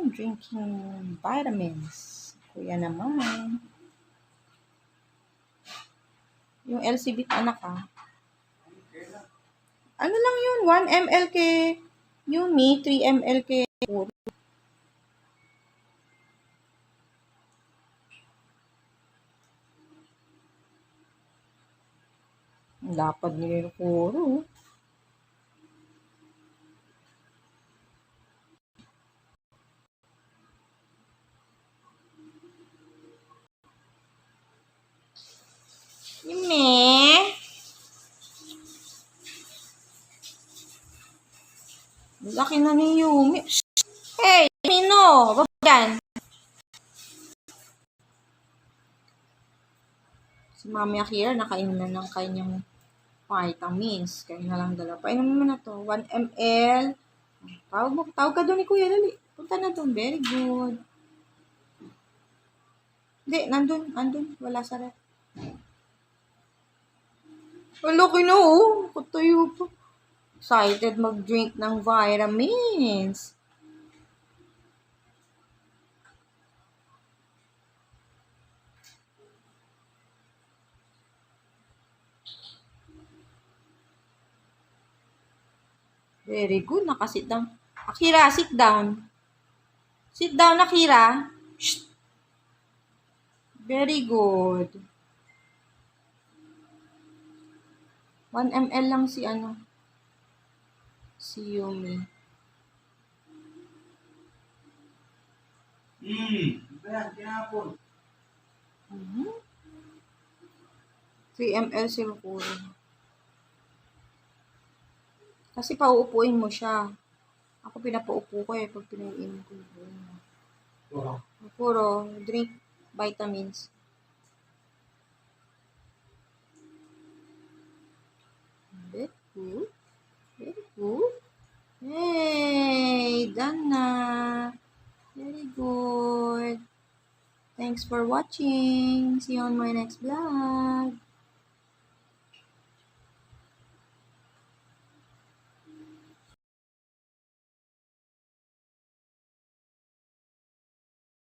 Drinking vitamins. Kuya naman. Yung LCB anak Ano lang yun? 1 ml kay Yumi, 3 ml kay Puro. Lapad nila yung Puro. Yumi. Laki na ni Yumi. Hey, Mino! Babagan! Si Mami Akira nakainom na ng kanyang vitamins. Kaya na lang dala. Painom mo na to. 1 ml. Tawag ka doon ni Kuya. Dali. Punta na doon. Very good. Hindi, nandun. Wala sa rep. Laki na Katayo pa. Excited mag-drink ng vitamins. Very good. Nakasit down. Akira, sit down. Sit down, Akira. Shh. Very good. 1 ml lang si Yumi. Kinapon. 3 ml si Rukuro. Kasi pauupuin mo siya. Ako pinapaupo ko pag pinainom ko. Rukuro, drink vitamins. Very good. Very good. Hey, done na. Very good. Thanks for watching. See you on my next vlog.